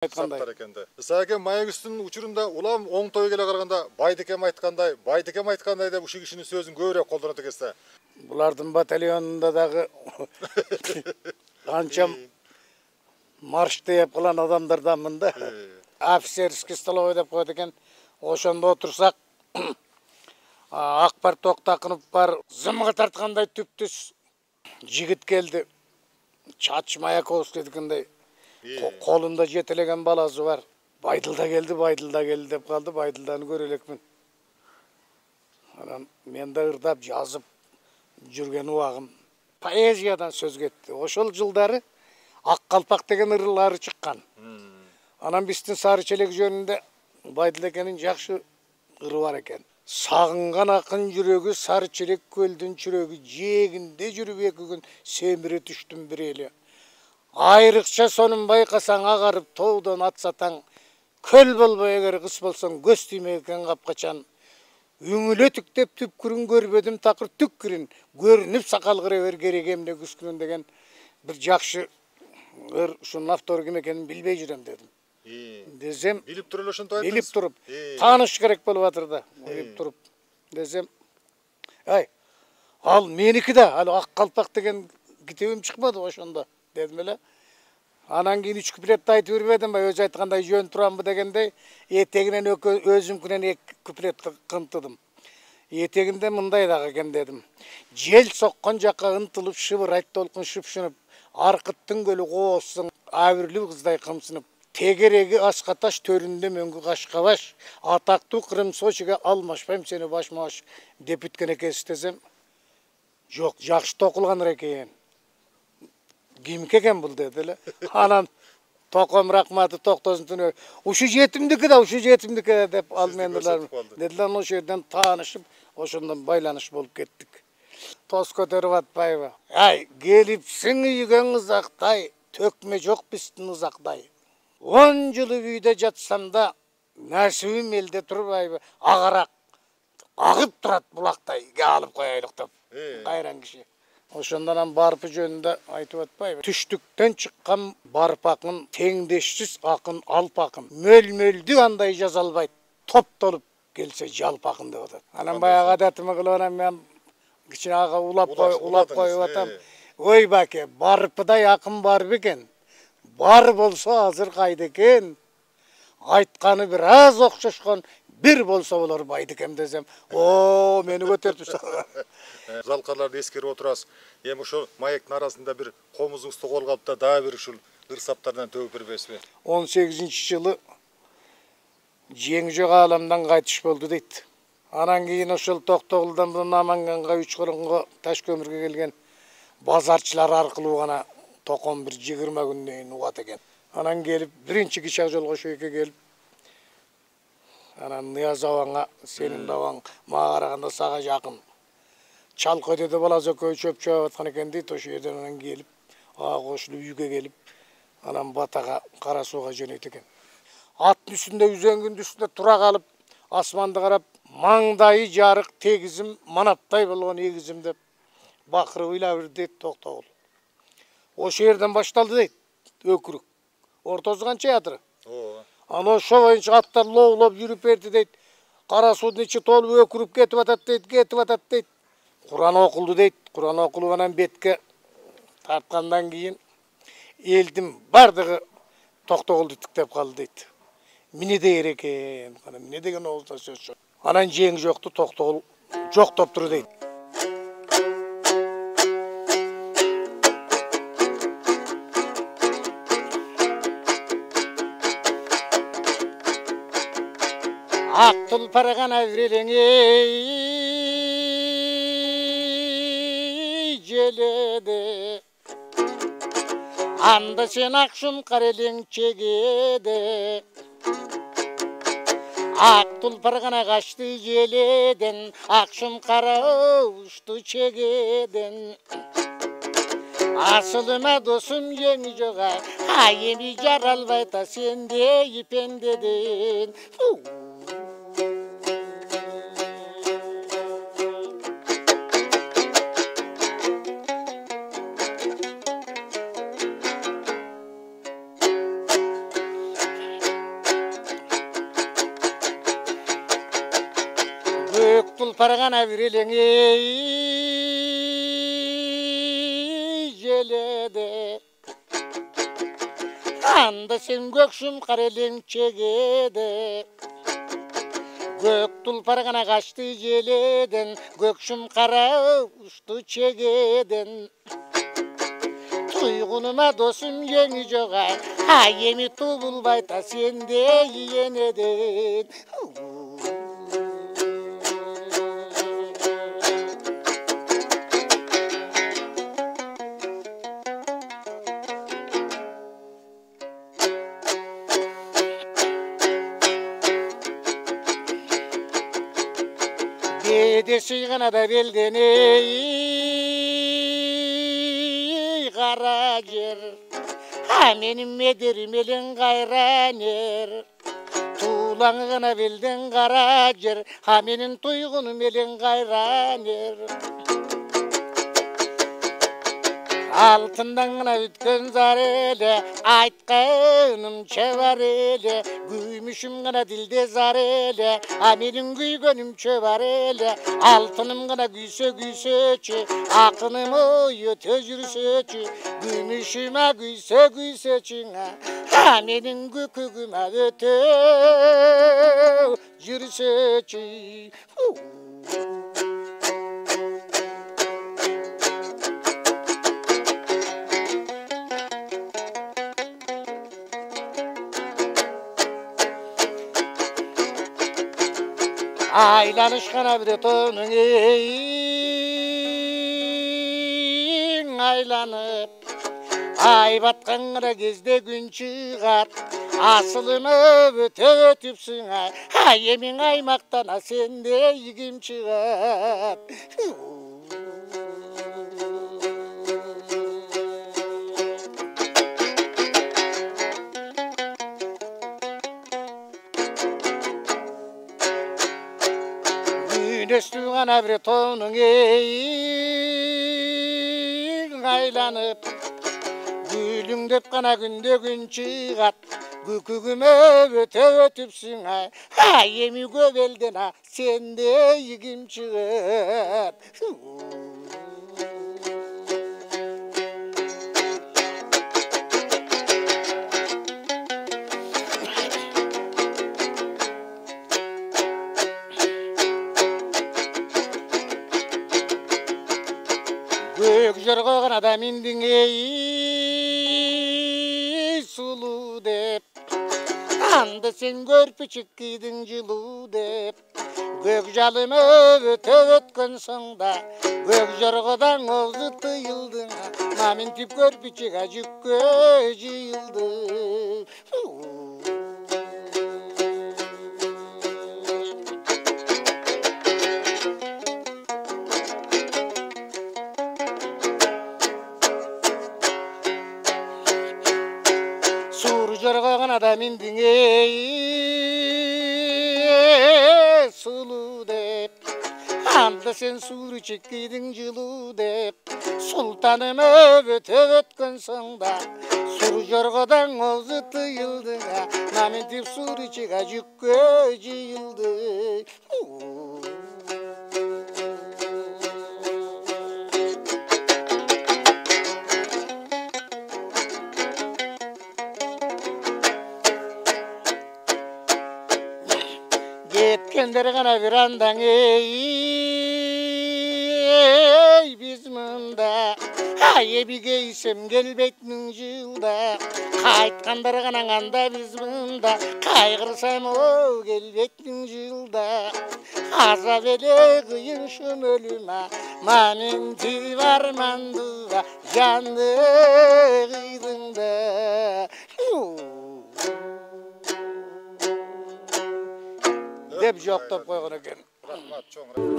Саптар экенде. Саке Маегистин учурунда улам оң той келе караганда Байдекем айткандай деп ушул кишинин сөзүн көбүрөөк колдонот экенсиз. Булардын батальонунда дагы канча марш деп кылган адамдарданмын да. Офицерский столовый деп коет экен. Ошондо отурсак Акбар Токтакынов бар, зымга тарткандай түптүс жигит келди. Чач Маяковский дегендей. Колунда жетелеген баласы бар. Байдылда келди деп калды. Байдылданы көрө элекмин. Анан мен да ырдап жазып жүрген убагым поэзиядан сөз кетти. Ошол жылдары Ак калпак деген ырлары чыккан. Анан биздин Сары Челек жөнүндө Байдыл экенин жакшы ыры бар экен. Сагынган акын жүрөгү Сары Челек көлдүн чүрөгү, жээгинде жүрүп эки күн семире түштүм бир эле. Айрыкча сонун байкасаң агарып тоодон атсатаң, көл болбой эгер кыс болсоң көз тиймей экен капкачан. Үңүлөтүктеп түпкүрүн көрбөдүм такыр түккүрүн, көрүнүп сакал кырабер керегемде күскүнүн деген бир жакшы ыр. Ушунун автору ким экенин билбей жүрөм дедим. Десем, Билип туруп эле ошентип айттыңыз. Билип туруп, тааныш керек болуп атыр да. Билип туруп. Десем, ал меники да, ал Ак калпак деген китебим чыкпады ошондо дедим эле. Анан кийин 3 куплетти айтып бербедим ба, өзү айткандай жөн турамбы дегендей, этегинен өзүмкүнөн 2 куплет кынтыдым. Этегинде мындай дагы экен дедим. Жел соккон жакка ынтылып шыбырайт толкун шыпшынып, аркыттын көлү коосуң абирлүү кыздай кымсынып, тегереги аскаташ төрүндө мөңгү кашкабаш, атактуу Кырым Сочиге алмашпайм сени башма-баш деп бүткөн экенсиз десем, жок, жакшы токулган экен. Кимки экен бул деди эле. Анан Током Рахматы Токтосун түнө, ушу жетимдики да, ушу жетимдики деп ал мендилер. Дедилер, ошол жерден таанышып, ошондон байланыш болуп кеттик. Тос көтөрүп атпайбы? Келипсиң үйгөң ызактай, төкмө жок биздин ызактай. 10 жыл үйдө жатсам да, насибим элде турбайбы? Агарак агып турат булактай, алып коелук деп. Кайран киши. Ошондон барпы жөнүндө айтып атпайбы? Түштүктөн чыккан барпакын, теңдешсиз акын алпакын. Мөл-мөлдү андай жаза албайт, топтолуп келсе жалпакын деп атат. Анан баягы адатыма кылып анан мен кичине ага улап коюп атам. Ой баке, барпыдай акын бар бекен? Бар болсо азыр кайда экен? Айтканы бир аз окшошкон, бир болсо болор Байдекем десем, мени көтөрүп Залкарларды эскерип отурасыз. Эми ошол маектин арасында бир комузуңузду колго алып да дагы бир ушул ыр-саптардан төгүп бербейсизби? 18-жылы жеңи жок ааламдан кайтыш болду дейт. Анан кийин ошол Токтогулдан Наманганга 3 коронго таш көмүргө келген базарчылар аркылуу гана Током бир 20 күндөн кийин угат экен. Анан келип, биринчи кичак жолго шөйкө келип, анан Нияз абаңа, сенин абаң мага караганда сага жакын. Чалкы деди баласы экөө чөп чөп аткан экен дейт, ошол жерден анан келип, кошулуп үйгө келип, анан Батага Кара Сууга жөнөйт экен. Аттын үстүндө үзөңгүн үстүндө тура калып, асманды карап, маңдайы жарык тегизим, манаптай болгон эгизим деп бакырып ыйлап дейт Токтогул. Ошол жерден башталды дейт өкүрүк. Ортосу канча ятыры? Анан ошо боюнча аттар лоулоп жүрүп берди дейт. Кара Суудун ичи толуп өкүрүп кетип атат дейт. Куран окулду дейт. Куран окулуп анан бетке тарткандан кийин элдин бардыгы Токтогулду тиктеп калды дейт. Міне дейер экен, міне деген оозуна сөз жок. Анан жеңи жокту Токтогул жоктоп тур дейт. Ак тулпар гана ирелеңей желеде, анда сен акшым карелең чегеде. Ак тулпар гана качты желеден, акшым кара ушту чегеден. Асылыма досум жеңи жога, эми жаралбайта сенде ипендеден. tulpar gana bir elini jelede. Anda sen gökşüm karelin çegede. Gök tulpar gana kaçtı jeleden, gökşüm kara uçtu çegeden. Tuygunuma dosum yeni joğa, ha yemi tubulbay ta sende yeneden. Dede suygana da belden ey kara yer. Ha benim mederim elin gayraner. Tuğlanğına belden kara yer. Ha benim tuygunum elin gayraner. Altından gına ütken zar ele, aytkanım çevar ele. Güymüşüm gına dilde zar ele, amenim güygönüm çevar ele. Altınım gına güyse güyseçi, akınım oyu tecrüseçi. Güymüşüme güyse güyseçine, amenim gükügüme öte yürüseçi. Aylanışkana bir de tonun aylanıp. Ay batkanıra gezde gün çıgat. Asılını ötüpsün ay. Ay yemin aymaktana sende yigim çıgat. Üstüne bir tonun aylanıp. Gülün dep kana günde gün çıgat. Gükügüme ötüpsün ay. Ha yemi göbelden ha sende yigim çıgat. Gök jorgogana da mindin ey sulu dep. Anda sen görpüçük giydin jılı dep. Gök jalımı ötken sonda, gök jorgodan oğzu tıyıldın. Mamin tip görpüçük acık jıyıldı. Jorgogana da mindin ey sulu dep. Anda sen suru çektiydin jılı dep. Sultanımı ötken sonda, suru jorgodan oğzu tıyıldı. Namin tip suru çek acık jıyıldı. Yetkender gana bir andan ey biz mında. Ay bir geysem gelbetnin jılda. Kaytkanдар gana anda biz mında. Kaygırsam o gelbetnin jılda. Azap ele kıyın şum ölüme. Mamin ti varmandığa yandı kıydında. Dep joktop koygan eken. Rahmat, çoğun.